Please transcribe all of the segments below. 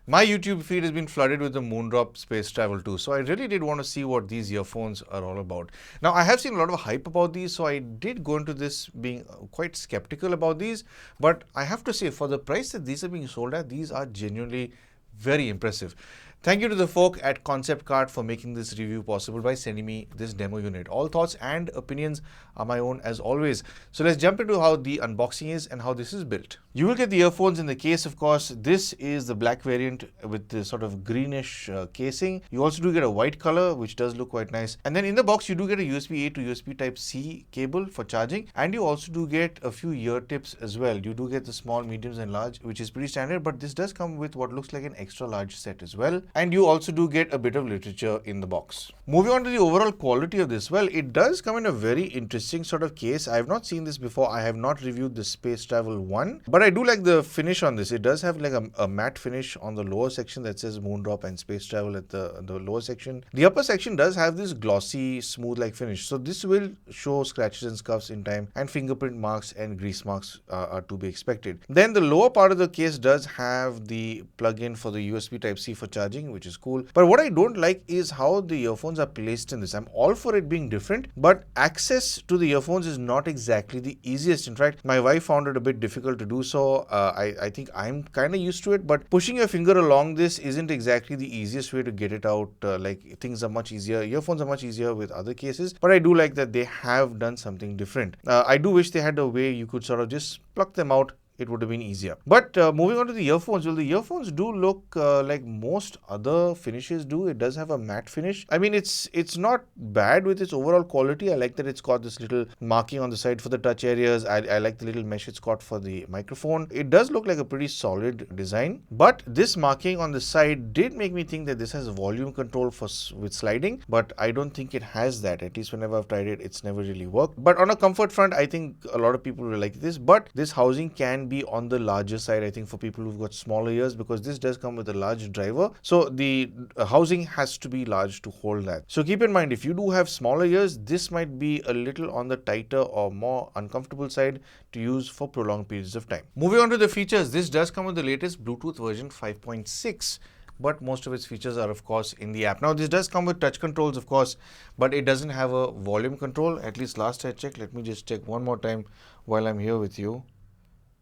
My YouTube feed has been flooded with the Moondrop Space Travel too, so I really did want to see what these earphones are all about. Now, I have seen a lot of hype about these, so I did go into this being quite skeptical about these, but I have to say, for the price that these are being sold at, these are genuinely very impressive. Thank you to the folk at Concept Card for making this review possible by sending me this demo unit. All thoughts and opinions are my own as always. So let's jump into how the unboxing is and how this is built. You will get the earphones in the case, of course. This is the black variant with the sort of greenish casing. You also do get a white color, which does look quite nice. And then in the box, you do get a USB-A to USB Type-C cable for charging. And you also do get a few ear tips as well. You do get the small, mediums and large, which is pretty standard, but this does come with what looks like an extra large set as well. And you also do get a bit of literature in the box. Moving on to the overall quality of this, well, it does come in a very interesting sort of case. I have not seen this before. I have not reviewed the Space Travel 1, but I do like the finish on this. It does have like a matte finish on the lower section that says Moondrop and Space Travel at the lower section. The upper section does have this glossy, smooth like finish. So this will show scratches and scuffs in time, and fingerprint marks and grease marks are to be expected. Then the lower part of the case does have the plug-in for the USB Type-C for charging, which is cool. But what I don't like is how the earphones are placed in this. I'm all for it being different, but access to the earphones is not exactly the easiest. In fact, my wife found it a bit difficult to do so. I think I'm kind of used to it, but pushing your finger along this isn't exactly the easiest way to get it out. Like, things are much easier. Earphones are much easier with other cases, but I do like that they have done something different. I do wish they had a way you could sort of just pluck them out. It would have been easier. But moving on to the earphones, well, the earphones do look like most other finishes do. It does have a matte finish. I mean, it's not bad with its overall quality. I like that it's got this little marking on the side for the touch areas. I like the little mesh it's got for the microphone. It does look like a pretty solid design, but this marking on the side did make me think that this has volume control with sliding, but I don't think it has that. At least whenever I've tried it, it's never really worked. But on a comfort front, I think a lot of people will like this, but this housing can be on the larger side, I think, for people who've got smaller ears, because this does come with a large driver. So the housing has to be large to hold that. So keep in mind, if you do have smaller ears, this might be a little on the tighter or more uncomfortable side to use for prolonged periods of time. Moving on to the features, this does come with the latest Bluetooth version 5.6. but most of its features are, of course, in the app. Now, this does come with touch controls, of course, but it doesn't have a volume control. At least last I checked. Let me just check one more time while I'm here with you.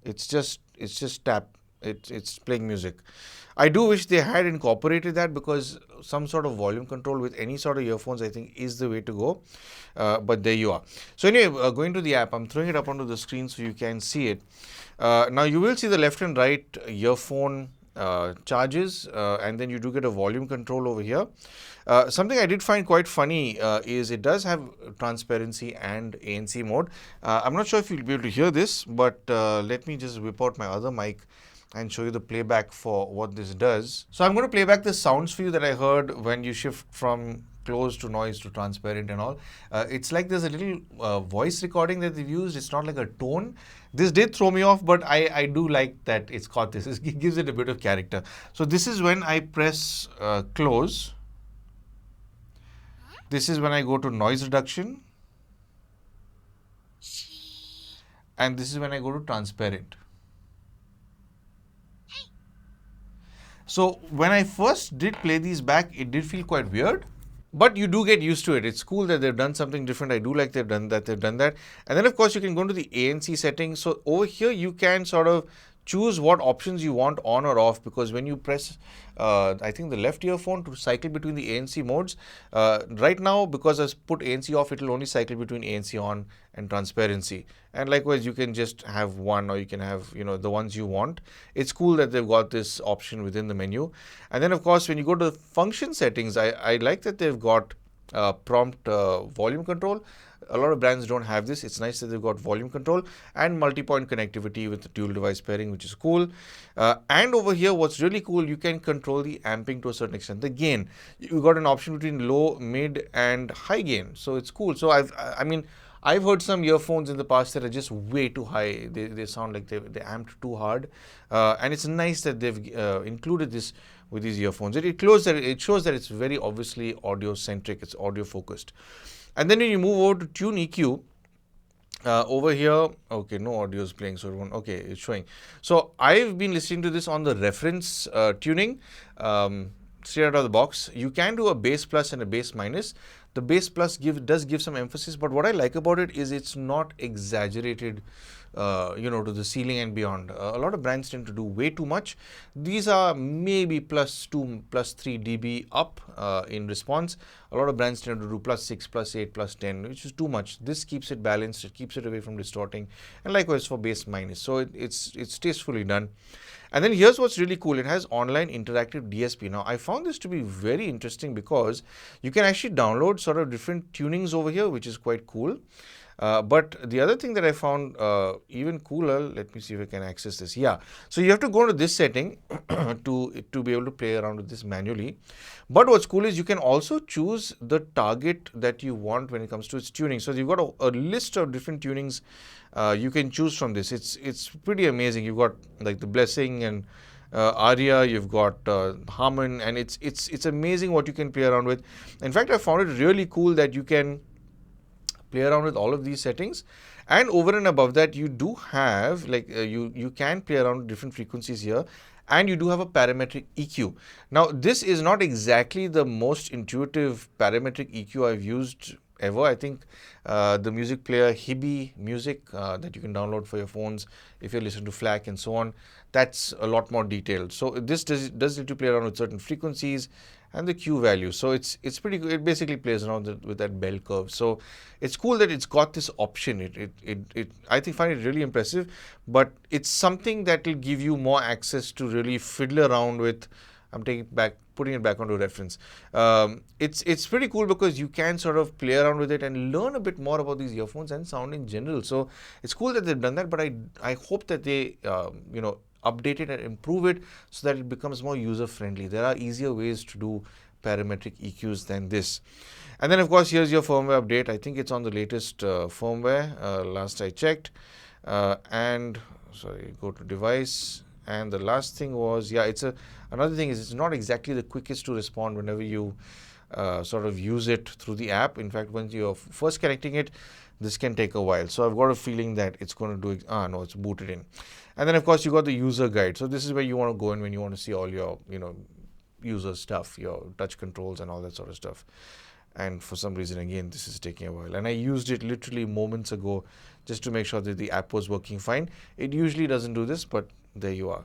It's just tap. It's playing music. I do wish they had incorporated that, because some sort of volume control with any sort of earphones, I think, is the way to go. But there you are. So anyway, going to the app, I'm throwing it up onto the screen so you can see it. Now you will see the left and right earphone charges, and then you do get a volume control over here. Something I did find quite funny is it does have transparency and ANC mode. I'm not sure if you'll be able to hear this, but let me just whip out my other mic and show you the playback for what this does. So I'm going to play back the sounds for you that I heard when you shift from close to noise to transparent and all. It's like there's a little voice recording that they've used. It's not like a tone. This did throw me off, but I do like that it's got this. It gives it a bit of character. So this is when I press close. This is when I go to noise reduction. And this is when I go to transparent. So when I first did play these back, it did feel quite weird, but you do get used to it. It's cool that they've done something different. I do like they've done that. And then, of course, you can go into the ANC settings. So over here, you can sort of choose what options you want on or off, because when you press, I think, the left earphone to cycle between the ANC modes, right now, because I've put ANC off, it will only cycle between ANC on and transparency. And likewise, you can just have one, or you can have, the ones you want. It's cool that they've got this option within the menu. And then, of course, when you go to the function settings, I like that they've got prompt volume control. A lot of brands don't have this. It's nice that they've got volume control and multi-point connectivity with the dual device pairing, which is cool. And over here, what's really cool, you can control the amping to a certain extent. The gain, you got an option between low, mid, and high gain. So it's cool. So I've heard some earphones in the past that are just way too high. They sound like they're amped too hard. And it's nice that they've included this with these earphones. It shows that it's very obviously audio centric. It's audio focused. And then when you move over to Tune EQ, Over here, okay, no audio is playing, so okay, it's showing. So I've been listening to this on the reference tuning, straight out of the box. You can do a bass plus and a bass minus. The bass plus does give some emphasis, but what I like about it is it's not exaggerated, to the ceiling and beyond. A lot of brands tend to do way too much. These are maybe plus 2, plus 3 dB up in response. A lot of brands tend to do plus 6, plus 8, plus 10, which is too much. This keeps it balanced, it keeps it away from distorting, and likewise for bass minus. So it's tastefully done. And then here's what's really cool. It has online interactive DSP. Now, I found this to be very interesting because you can actually download sort of different tunings over here, which is quite cool. But the other thing that I found even cooler, let me see if I can access this. Yeah, so you have to go to this setting to be able to play around with this manually. But what's cool is you can also choose the target that you want when it comes to its tuning. So you've got a list of different tunings you can choose from this. It's pretty amazing. You've got like the blessing and aria, you've got Harmon, and it's amazing what you can play around with. In fact, I found it really cool that you can play around with all of these settings, and over and above that you do have like you can play around with different frequencies here, and you do have a parametric EQ. Now this is not exactly the most intuitive parametric EQ I've used ever. I think the music player Hibi Music that you can download for your phones if you're listening to FLAC and so on, that's a lot more detailed. So this does let you play around with certain frequencies and the Q value. So it's pretty good. It basically plays around with that bell curve. So it's cool that it's got this option. I find it really impressive, but it's something that will give you more access to really fiddle around with. I'm putting it back onto reference. It's pretty cool because you can sort of play around with it and learn a bit more about these earphones and sound in general. So it's cool that they've done that, but I hope that they update it and improve it so that it becomes more user friendly. There are easier ways to do parametric EQs than this. And then of course here's your firmware update. I think it's on the latest firmware, last I checked. And sorry, go to device. And the last thing was, yeah, another thing is it's not exactly the quickest to respond whenever you sort of use it through the app. In fact, when you're first connecting it, this can take a while. So I've got a feeling that it's going to do it. No, it's booted in. And then of course you got the user guide. So this is where you want to go in when you want to see all your, user stuff, your touch controls and all that sort of stuff. And for some reason, again, this is taking a while. And I used it literally moments ago just to make sure that the app was working fine. It usually doesn't do this, but there you are.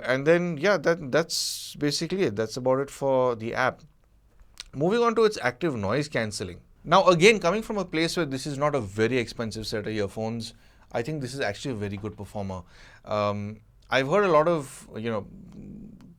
And then, yeah, that's basically it. That's about it for the app. Moving on to its active noise cancelling. Now, again, coming from a place where this is not a very expensive set of earphones, I think this is actually a very good performer. I've heard a lot of,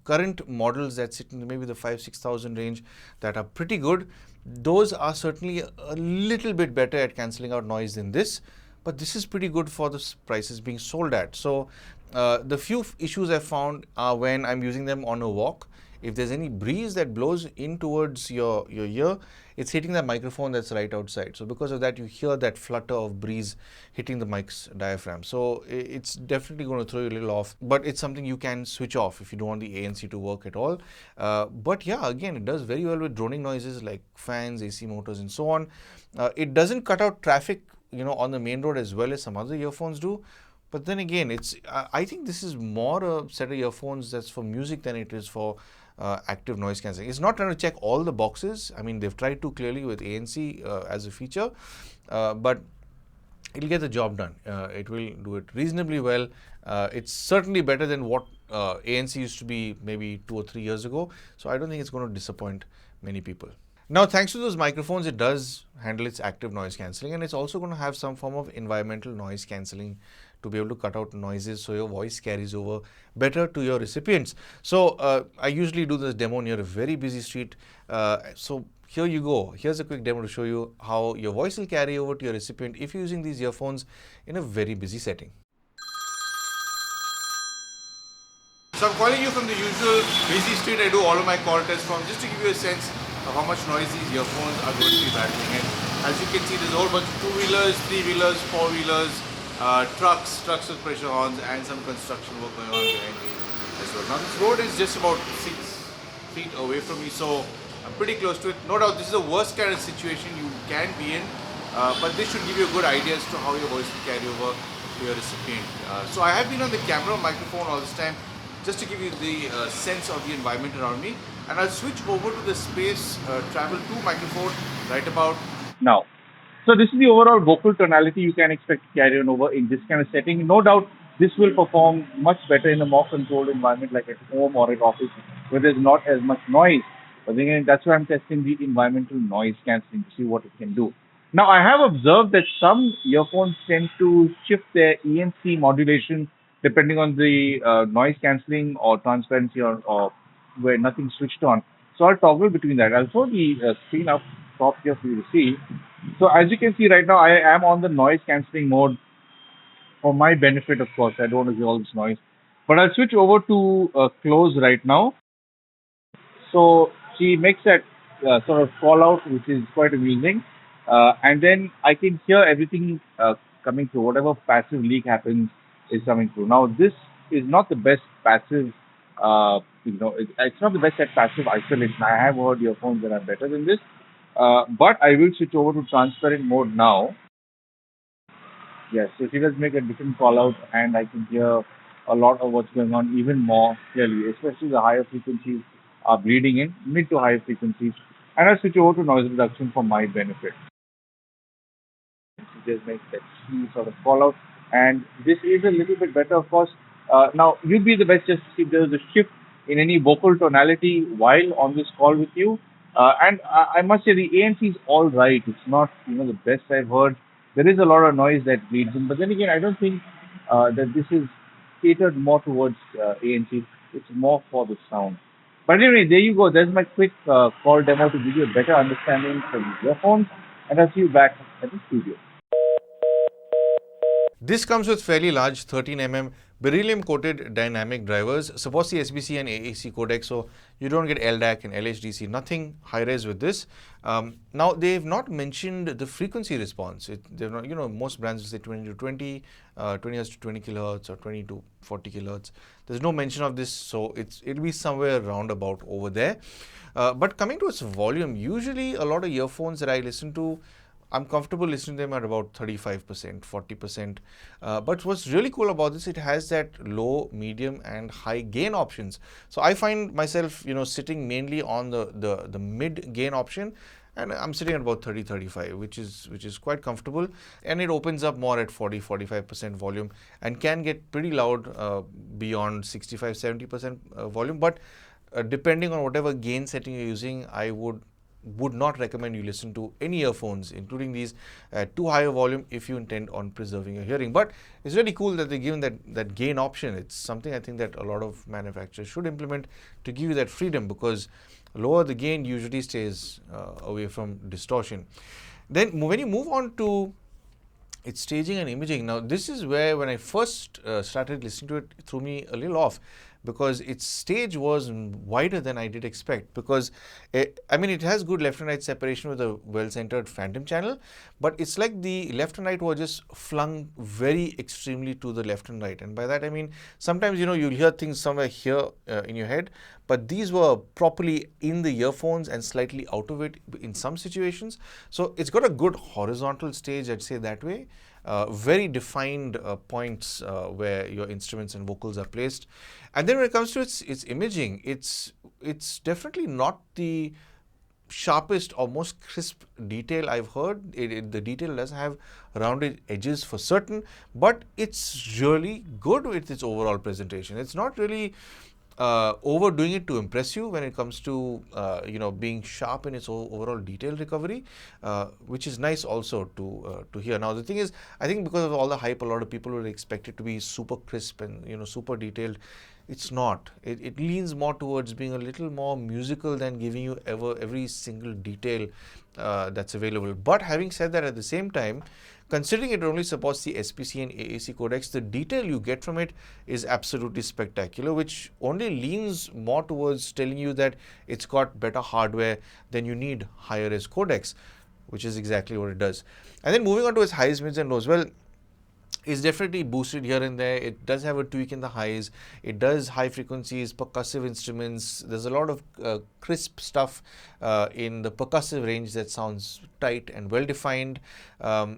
current models that sit in maybe the 5,000-6,000 range that are pretty good. Those are certainly a little bit better at cancelling out noise than this, but this is pretty good for the prices being sold at. So the few issues I found are when I'm using them on a walk. If there's any breeze that blows in towards your ear, it's hitting the microphone that's right outside. So because of that, you hear that flutter of breeze hitting the mic's diaphragm. So it's definitely going to throw you a little off, but it's something you can switch off if you don't want the ANC to work at all. But yeah, again, it does very well with droning noises like fans, AC motors, and so on. It doesn't cut out traffic, on the main road as well as some other earphones do. But then again, I think this is more a set of earphones that's for music than it is for active noise cancelling. It's not trying to check all the boxes. I mean, they've tried to clearly with ANC as a feature, but it'll get the job done. It will do it reasonably well. It's certainly better than what ANC used to be maybe 2 or 3 years ago. So I don't think it's going to disappoint many people. Now, thanks to those microphones, it does handle its active noise cancelling, and it's also going to have some form of environmental noise cancelling to be able to cut out noises so your voice carries over better to your recipients. So I usually do this demo near a very busy street. So here you go. Here's a quick demo to show you how your voice will carry over to your recipient if you're using these earphones in a very busy setting. So I'm calling you from the usual busy street I do all of my call tests from, just to give you a sense of how much noise these earphones are going to be battling in. As you can see, there's a whole bunch of two-wheelers, three-wheelers, four-wheelers, trucks with pressure horns, and some construction work going on behind me as well. Now this road is just about 6 feet away from me, so I'm pretty close to it. No doubt this is the worst kind of situation you can be in but this should give you a good idea as to how your voice will carry over to your recipient. So I have been on the camera microphone all this time just to give you the sense of the environment around me, and I'll switch over to the Space Travel 2 microphone right about now. So this is the overall vocal tonality you can expect to carry on over in this kind of setting. No doubt this will perform much better in a more controlled environment like at home or at office where there's not as much noise. But again, that's why I'm testing the environmental noise cancelling to see what it can do. Now I have observed that some earphones tend to shift their ENC modulation depending on the noise cancelling or transparency or where nothing's switched on. So I'll toggle between that. I'll throw the screen up top here for you to see. So as you can see right now, I am on the noise cancelling mode for my benefit, of course. I don't want to hear all this noise. But I'll switch over to close right now. So she makes that sort of call out, which is quite amusing. And then I can hear everything coming through. Whatever passive leak happens is coming through. Now, this is not the best passive, it's not the best at passive isolation. I have heard earphones that are better than this. But I will switch over to transparent mode now. Yes, so she does make a different call out, and I can hear a lot of what's going on even more clearly, especially the higher frequencies are bleeding in, mid to high frequencies. And I switch over to noise reduction for my benefit. She just makes that she sort of call out, and this is a little bit better, of course. Now, you'd be the best just to see if there's a shift in any vocal tonality while on this call with you. And I must say the ANC is all right. It's not the best I've heard. There is a lot of noise that bleeds in, but then again, I don't think that this is catered more towards ANC. It's more for the sound. But anyway, there you go. There's my quick call demo to give you a better understanding for the earphones, and I'll see you back at the studio. This comes with fairly large 13 beryllium coated dynamic drivers, supports the SBC and AAC codec, so you don't get LDAC and LHDC, nothing high res with this. Now they've not mentioned the frequency response. They've not, most brands say 20 to 20, 20 Hz to 20 kilohertz or 20 to 40 kilohertz. There's no mention of this, so it'll be somewhere roundabout over there. But coming to its volume, usually a lot of earphones that I listen to, I'm comfortable listening to them at about 35%, 40%. But what's really cool about this, it has that low, medium, and high gain options. So I find myself, sitting mainly on the mid gain option, and I'm sitting at about 30, 35, which is quite comfortable. And it opens up more at 40, 45% volume and can get pretty loud beyond 65, 70% volume. But depending on whatever gain setting you're using, I would not recommend you listen to any earphones, including these, at too high a volume if you intend on preserving your hearing. But it's really cool that they're given that gain option. It's something I think that a lot of manufacturers should implement to give you that freedom, because lower the gain usually stays away from distortion. Then when you move on to its staging and imaging, now this is where when I first started listening to it, threw me a little off, because its stage was wider than I did expect, because it has good left and right separation with a well-centered phantom channel, but it's like the left and right were just flung very extremely to the left and right. And by that I mean, sometimes you'll hear things somewhere here in your head, but these were properly in the earphones and slightly out of it in some situations. So it's got a good horizontal stage, I'd say that way. Very defined points where your instruments and vocals are placed. And then when it comes to its imaging, it's definitely not the sharpest or most crisp detail I've heard. The detail does have rounded edges for certain, but it's really good with its overall presentation. It's not really overdoing it to impress you when it comes to being sharp in its overall detail recovery, which is nice also to hear. Now the thing is, I think because of all the hype, a lot of people would expect it to be super crisp and super detailed. It's not. It leans more towards being a little more musical than giving you every single detail that's available. But having said that, at the same time, considering it only supports the SPC and AAC codecs, the detail you get from it is absolutely spectacular, which only leans more towards telling you that it's got better hardware than you need higher res codecs, which is exactly what it does. And then moving on to its highs, mids, and lows. Well, is definitely boosted here and there. It does have a tweak in the highs. It does high frequencies, percussive instruments. There's a lot of crisp stuff in the percussive range that sounds tight and well defined.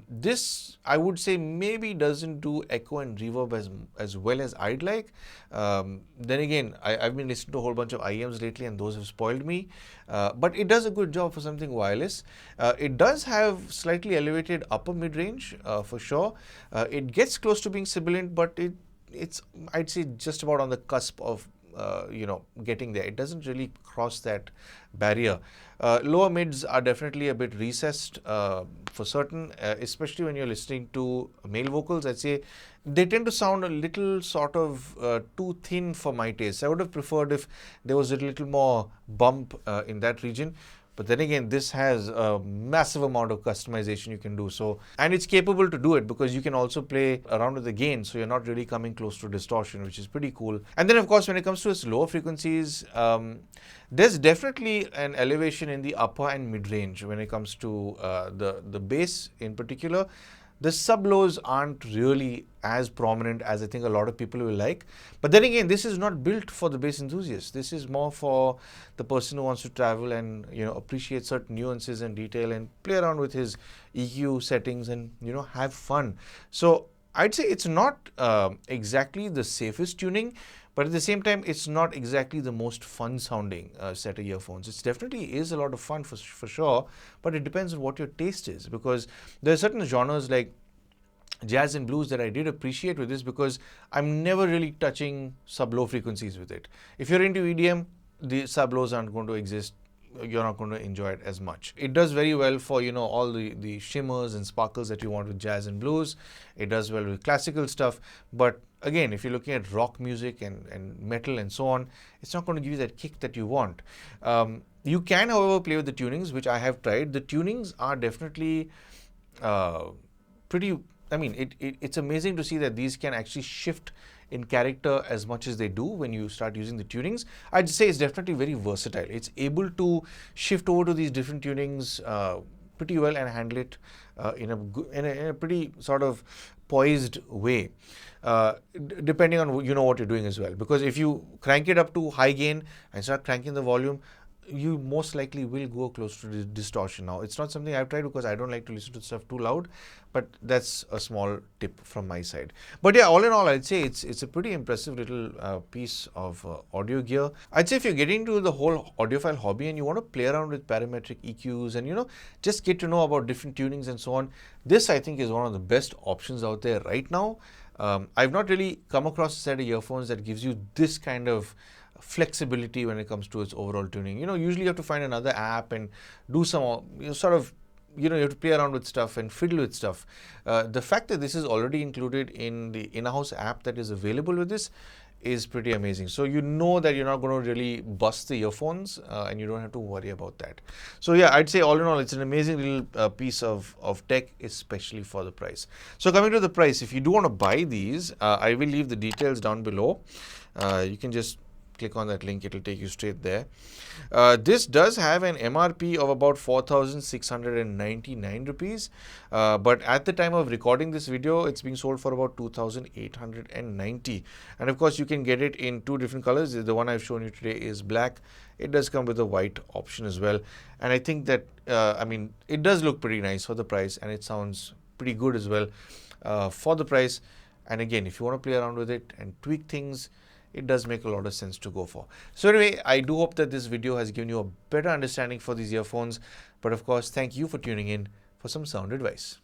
This, I would say, maybe doesn't do echo and reverb as well as I'd like. Then again, I've been listening to a whole bunch of IEMs lately, and those have spoiled me. But it does a good job for something wireless. It does have slightly elevated upper mid range for sure. It gets close to being sibilant, but it's, I'd say, just about on the cusp of getting there. It doesn't really cross that barrier. Lower mids are definitely a bit recessed for certain, especially when you're listening to male vocals. I'd say they tend to sound a little sort of too thin for my taste. I would have preferred if there was a little more bump in that region. But then again, this has a massive amount of customization you can do. So, and it's capable to do it because you can also play around with the gain. So you're not really coming close to distortion, which is pretty cool. And then of course, when it comes to its lower frequencies, there's definitely an elevation in the upper and mid range when it comes to the bass in particular. The sub-lows aren't really as prominent as I think a lot of people will like. But then again, this is not built for the bass enthusiast. This is more for the person who wants to travel and appreciate certain nuances and detail and play around with his EQ settings and have fun. So I'd say it's not exactly the safest tuning, but at the same time, it's not exactly the most fun sounding set of earphones. It definitely is a lot of fun for sure, but it depends on what your taste is, because there are certain genres like jazz and blues that I did appreciate with this, because I'm never really touching sub-low frequencies with it. If you're into EDM, the sub-lows aren't going to exist. You're not going to enjoy it as much. It does very well for all the shimmers and sparkles that you want with jazz and blues. It does well with classical stuff, but again, if you're looking at rock music and metal and so on, it's not going to give you that kick that you want. You can, however, play with the tunings, which I have tried. The tunings are definitely pretty. I mean, it's amazing to see that these can actually shift in character as much as they do when you start using the tunings. I'd say it's definitely very versatile. It's able to shift over to these different tunings pretty well and handle it in a pretty sort of poised way, depending on what you're doing as well. Because if you crank it up to high gain and start cranking the volume, you most likely will go close to the distortion. Now, it's not something I've tried because I don't like to listen to stuff too loud, but that's a small tip from my side. But yeah, all in all, I'd say it's a pretty impressive little piece of audio gear. I'd say if you're getting into the whole audiophile hobby and you want to play around with parametric EQs and just get to know about different tunings and so on, this I think is one of the best options out there right now. I've not really come across a set of earphones that gives you this kind of flexibility when it comes to its overall tuning. Usually you have to find another app and do some sort of you have to play around with stuff and fiddle with stuff. The fact that this is already included in the in-house app that is available with this is pretty amazing. So you know that you're not going to really bust the earphones and you don't have to worry about that. So yeah, I'd say all in all, it's an amazing little piece of tech, especially for the price. So coming to the price, if you do want to buy these, I will leave the details down below. You can just click on that link, it will take you straight there. This does have an MRP of about 4,699 rupees, but at the time of recording this video, it's being sold for about 2,890. And of course, you can get it in two different colors. The one I've shown you today is black. It does come with a white option as well. And I think that, it does look pretty nice for the price, and it sounds pretty good as well for the price. And again, if you want to play around with it and tweak things, it does make a lot of sense to go for. So anyway, I do hope that this video has given you a better understanding for these earphones. But of course, thank you for tuning in for some sound advice.